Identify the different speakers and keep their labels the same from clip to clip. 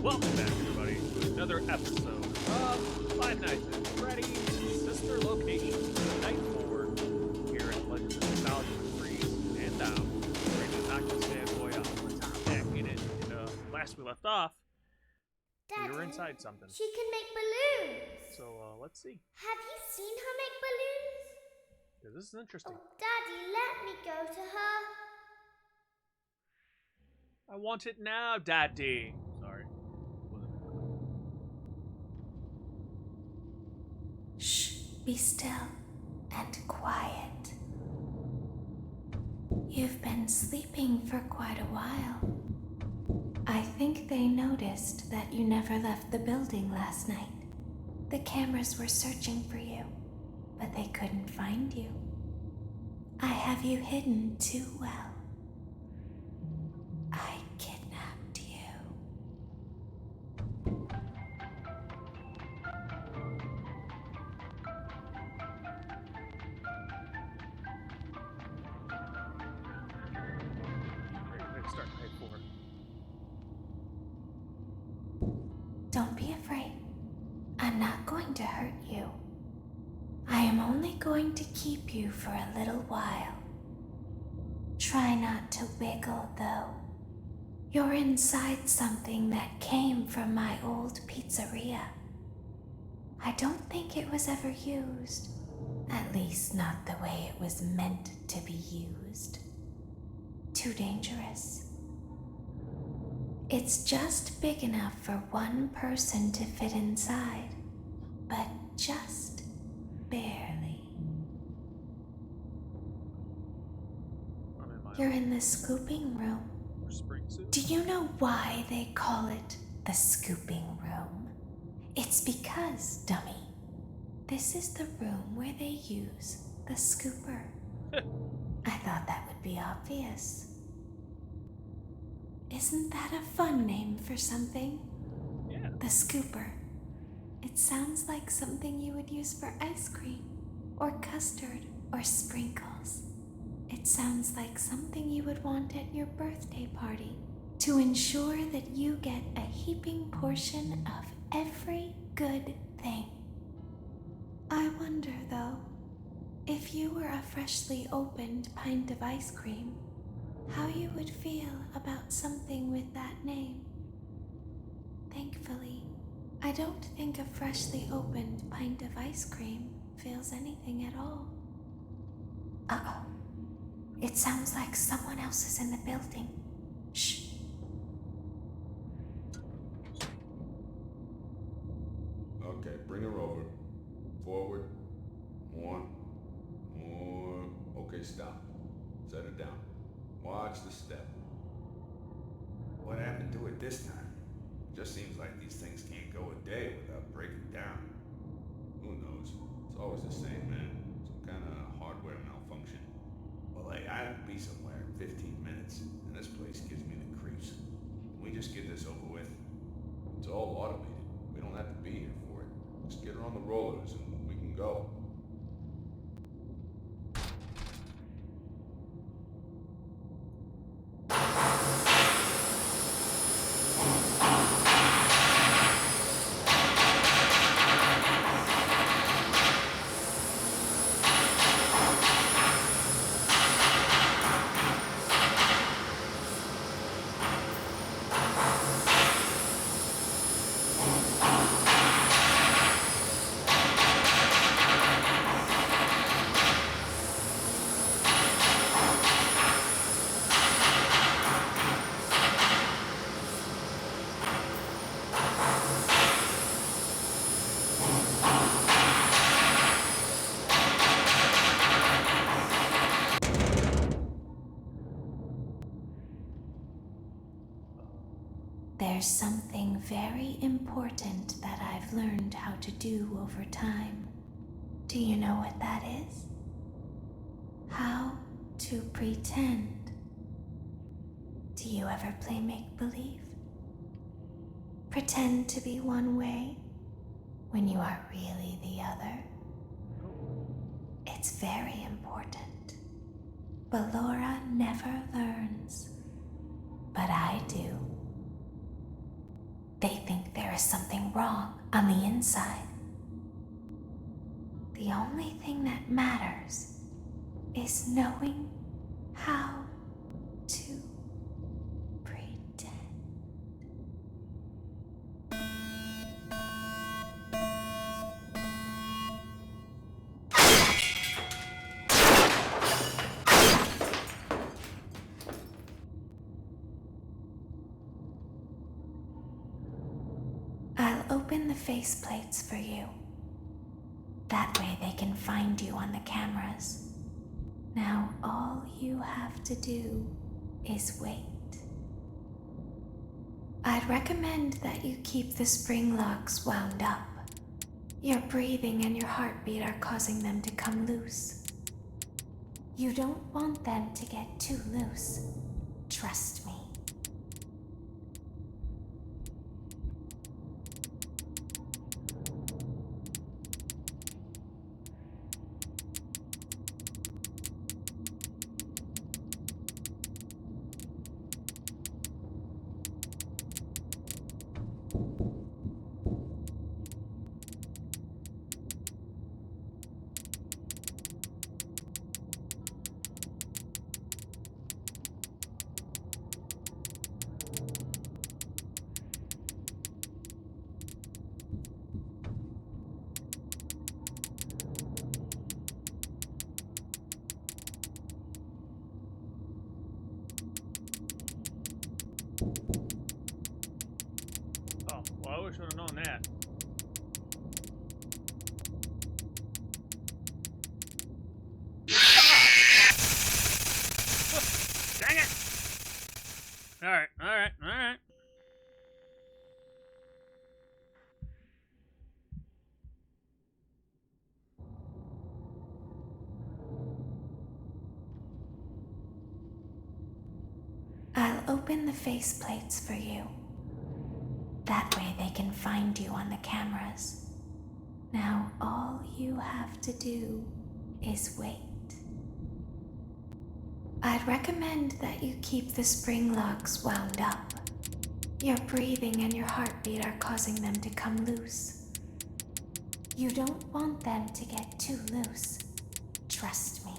Speaker 1: Welcome back, everybody, to another episode of Five Nights at Freddy's Sister Location, Night 4, here at Legends of Nostalgia for Freeze and Down. Ready to knock this bad boy out. Let's hop back in it. And last we left off,
Speaker 2: Daddy,
Speaker 1: we were inside something.
Speaker 2: She can make balloons.
Speaker 1: So, let's see.
Speaker 2: Have you seen her make balloons?
Speaker 1: Because this is interesting.
Speaker 2: Oh, Daddy, let me go to her.
Speaker 1: I want it now, Daddy. Sorry.
Speaker 3: Shh, be still and quiet. You've been sleeping for quite a while. I think they noticed that you never left the building last night. The cameras were searching for you, but they couldn't find you. I have you hidden too well. I kidnapped you.
Speaker 1: Ready to start night 4.
Speaker 3: Don't be afraid. I'm not going to hurt you. I am only going to keep you for a little while. Try not to wiggle, though. You're inside something that came from my old pizzeria. I don't think it was ever used. At least not the way it was meant to be used. Too dangerous. It's just big enough for one person to fit inside, but just barely.
Speaker 1: I'm in my
Speaker 3: You're in the scooping room.
Speaker 1: spring suit.
Speaker 3: Do you know why they call it the scooping room? It's because, dummy, this is the room where they use the scooper. I thought that would be obvious. Isn't that a fun name for something?
Speaker 1: Yeah.
Speaker 3: The scooper. It sounds like something you would use for ice cream, or custard, or sprinkles. It sounds like something you would want at your birthday party to ensure that you get a heaping portion of every good thing. I wonder, though, if you were a freshly opened pint of ice cream, how you would feel about something with that name. Thankfully, I don't think a freshly opened pint of ice cream feels anything at all. Uh-oh. It sounds like someone else is in the building. Shh.
Speaker 4: Okay, bring her over. Forward. More. Okay, stop. Set her down. Watch the step.
Speaker 5: What happened to it this time? Just seems like these things can't go a day without breaking down.
Speaker 4: Who knows? It's always the same, man. Some kind of hardware malfunction.
Speaker 5: Well, hey, I have to be somewhere in 15 minutes, and this place gives me the creeps. Can we just get this over with?
Speaker 4: It's all automated. We don't have to be here for it. Just get her on the rollers and we can go.
Speaker 3: There's something very important that I've learned how to do over time. Do you know what that is? How to pretend. Do you ever play make-believe? Pretend to be one way when you are really the other. It's very important. But Laura never learns. But I do. They think there is something wrong on the inside. The only thing that matters is knowing how to pretend. I'll open the faceplates for you. That way they can find you on the cameras. Now all you have to do is wait. I'd recommend that you keep the Springlocks wound up. Your breathing and your heartbeat are causing them to come loose. You don't want them to get too loose. Trust me.
Speaker 1: Oh, well, I wish I would have known that. Dang it! Alright, alright, alright.
Speaker 3: I'll open the faceplates for you. That way they can find you on the cameras. Now all you have to do is wait. I'd recommend that you keep the Springlocks wound up. Your breathing and your heartbeat are causing them to come loose. You don't want them to get too loose. Trust me.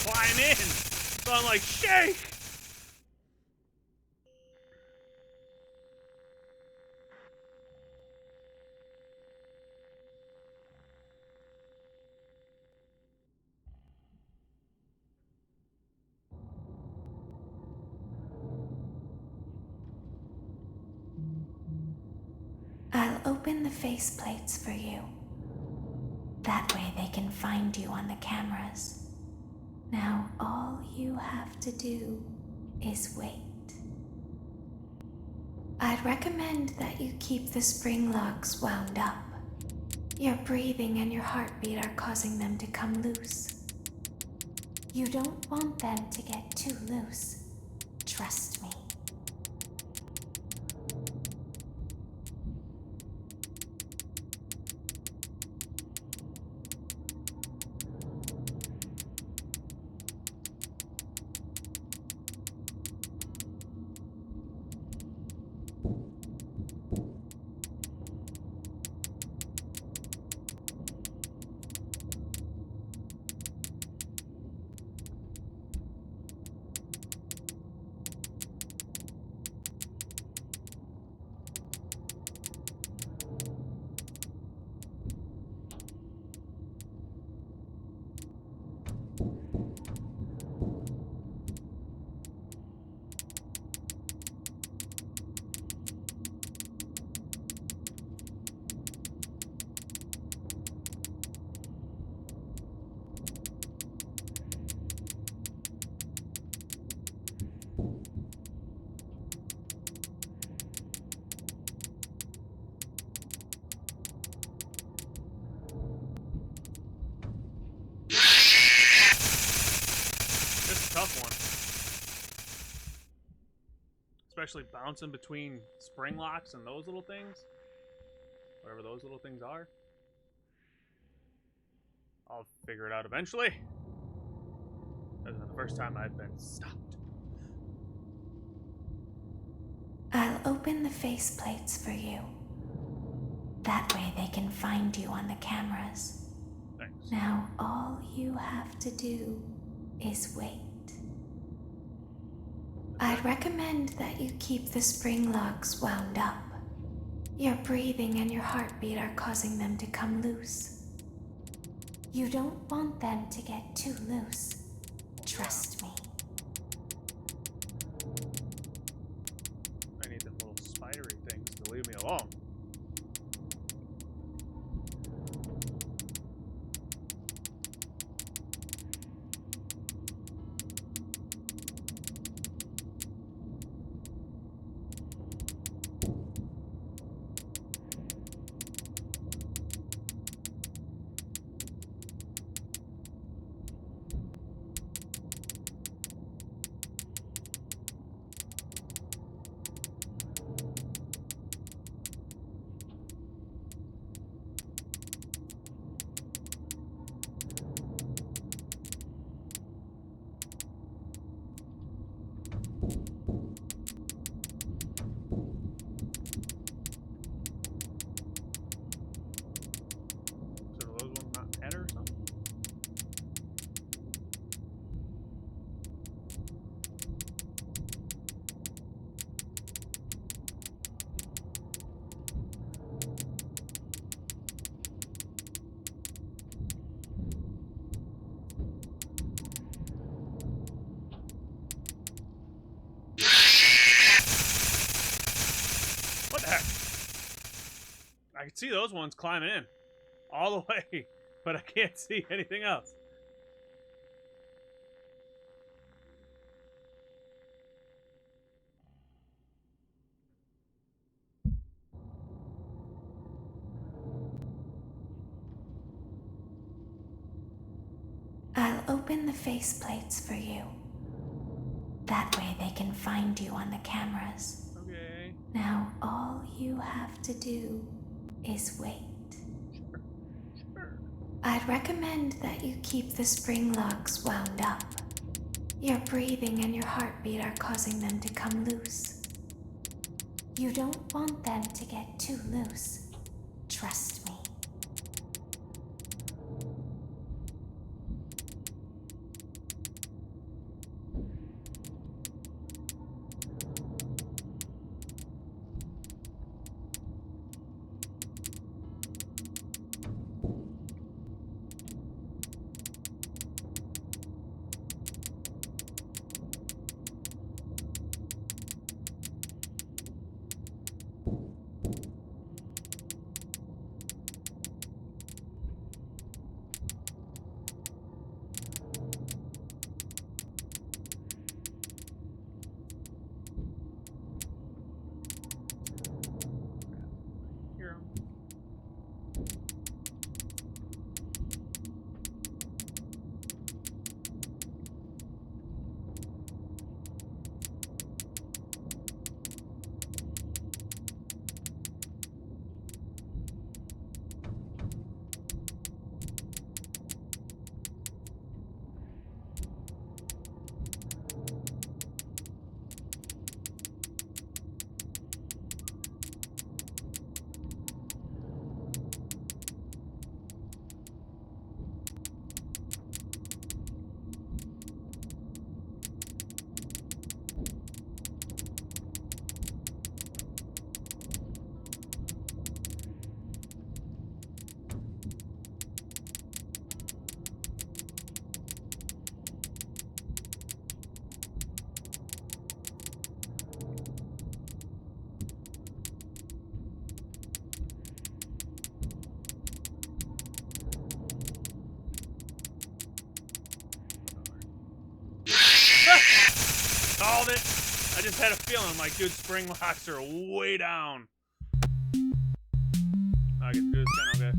Speaker 1: Climb in. So I'm like, shake.
Speaker 3: I'll open the faceplates for you. That way they can find you on the cameras. Now all you have to do is wait. I'd recommend that you keep the Springlocks wound up. Your breathing and your heartbeat are causing them to come loose. You don't want them to get too loose. Trust me.
Speaker 1: tough one. Especially bouncing between Springlocks and those little things. Whatever those little things are. I'll figure it out eventually. This is the first time I've been stopped.
Speaker 3: I'll open the faceplates for you. That way they can find you on the cameras.
Speaker 1: Thanks.
Speaker 3: Now all you have to do is wait. I'd recommend that you keep the Springlocks wound up. Your breathing and your heartbeat are causing them to come loose. You don't want them to get too loose. Trust me.
Speaker 1: I need them little spidery things to leave me alone. So are those ones not dead or something? What the heck? I can see those ones climbing in all the way, but I can't see anything else.
Speaker 3: I'll open the faceplates for you. That way they can find you on the cameras.
Speaker 1: Okay.
Speaker 3: Now all you have to do is wait.
Speaker 1: Sure.
Speaker 3: I'd recommend that you keep the Springlocks wound up. Your breathing and your heartbeat are causing them to come loose. You don't want them to get too loose. Trust me.
Speaker 1: Hear 'em. Called it. I just had a feeling like, dude, Springlocks are way down. I get to do this again, okay.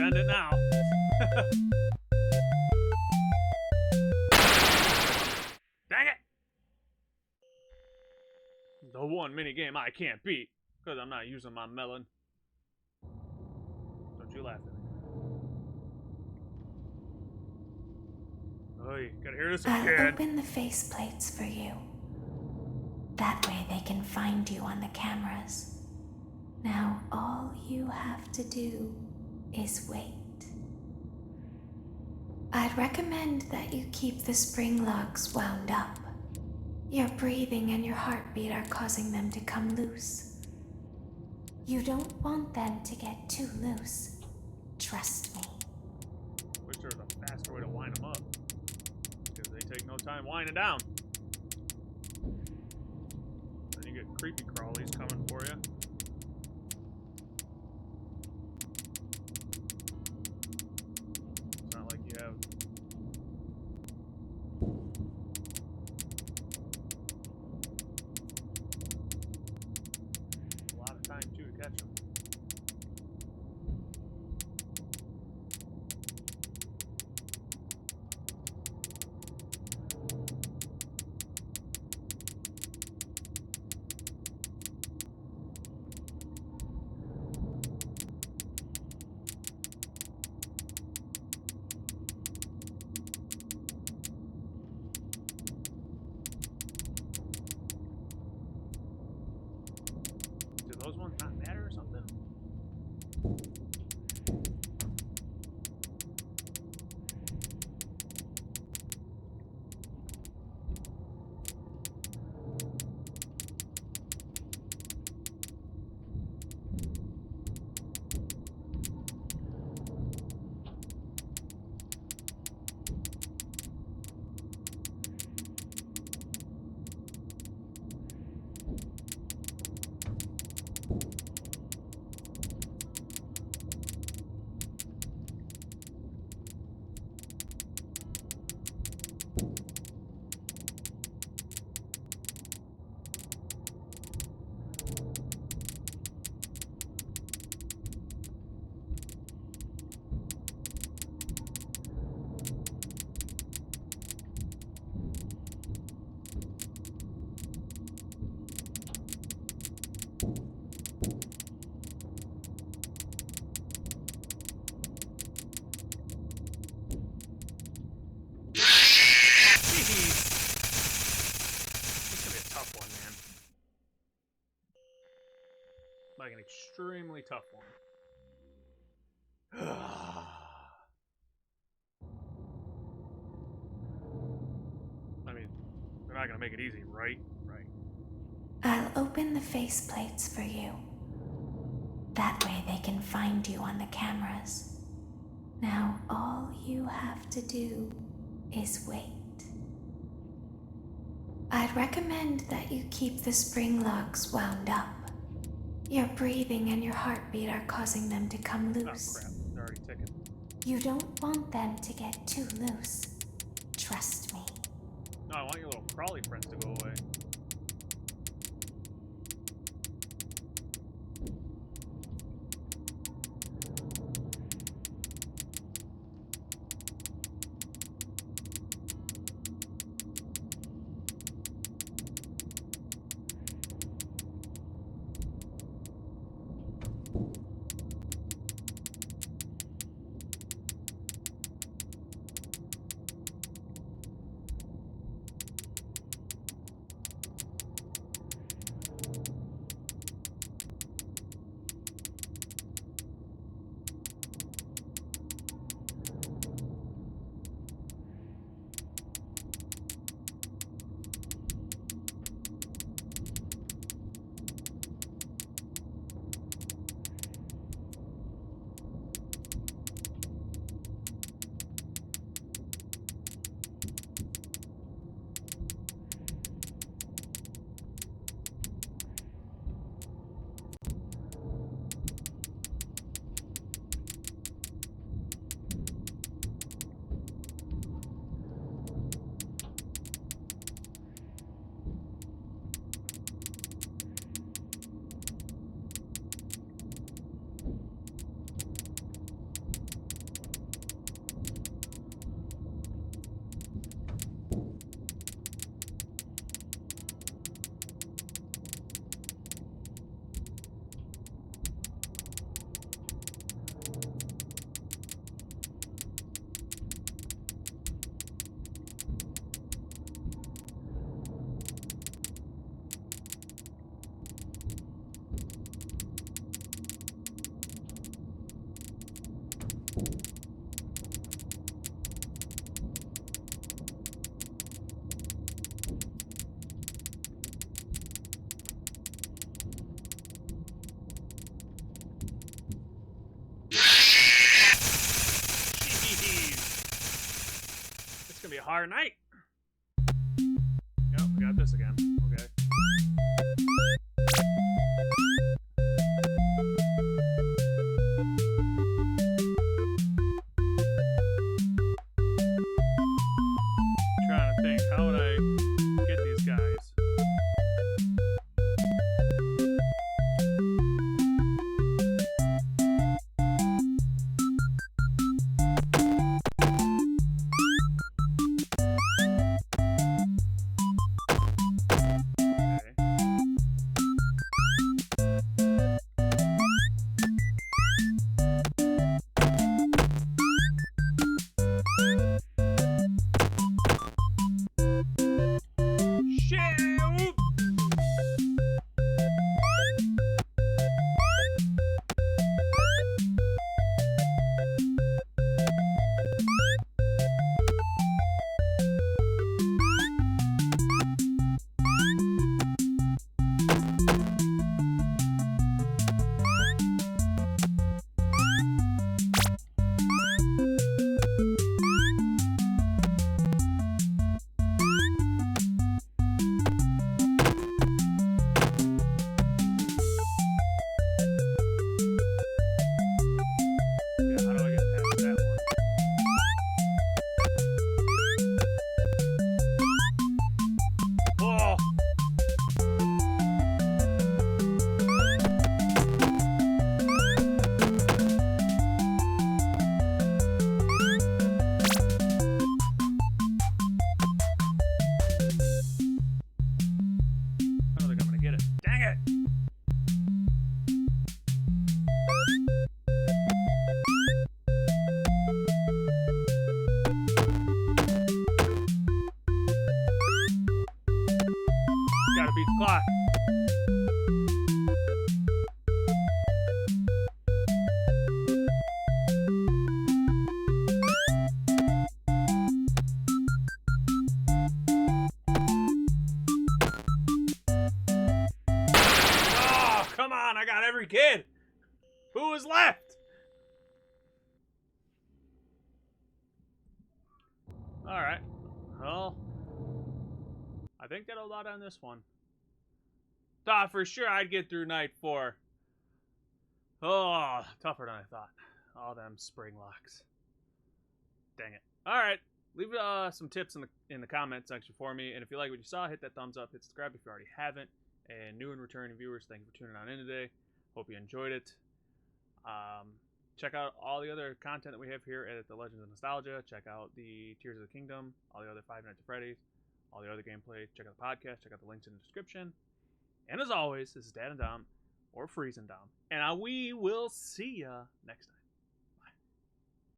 Speaker 1: end it now. Dang it! The one minigame I can't beat, because I'm not using my melon. Don't you laugh at me. Oh, you gotta hear this
Speaker 3: I'll
Speaker 1: again.
Speaker 3: open the faceplates for you. That way they can find you on the cameras. Now all you have to do is wait. I'd recommend that you keep the Springlocks wound up. Your breathing and your heartbeat are causing them to come loose. You don't want them to get too loose. Trust me.
Speaker 1: Wish there was a faster way to wind them up. Because they take no time winding down. Then you get creepy crawlies coming for you. It's not like you have a lot of time too to catch them. Do those ones not matter or something? This is gonna be a tough one, man. Like an extremely tough one. I mean, they're not gonna make it easy, right? Right.
Speaker 3: I'll open the faceplates for you. That way they can find you on the cameras. Now all you have to do is wait. I'd recommend that you keep the Springlocks wound up. Your breathing and your heartbeat are causing them to come
Speaker 1: Oh
Speaker 3: loose.
Speaker 1: crap, they're already ticking.
Speaker 3: You don't want them to get too loose. Trust me.
Speaker 1: No, I want your little crawly friends to go away. gonna be a hard night. Yep, we got this again. Okay. Trying to think, how would I get these guys? Shoot! Yeah, how do I get past that one? Oh! I don't think I'm gonna get it. Dang it! Gotta beat the clock. Oh, come on, I got every kid. Who is left? Alright. Well, I think that'll lot on this one. Thought for sure I'd get through night 4. Oh, tougher than I thought. All them Springlocks. Dang it. Alright. Leave some tips in the comment section for me. And if you like what you saw, hit that thumbs up, hit subscribe if you already haven't. And new and returning viewers, thank you for tuning on in today. Hope you enjoyed it. Check out all the other content that we have here at the Legends of Nostalgia. Check out the Tears of the Kingdom, all the other Five Nights at Freddy's, all the other gameplay. Check out the podcast. Check out the links in the description. And as always, this is Dad and Dom, or Freeze and Dom. And we will see ya next time.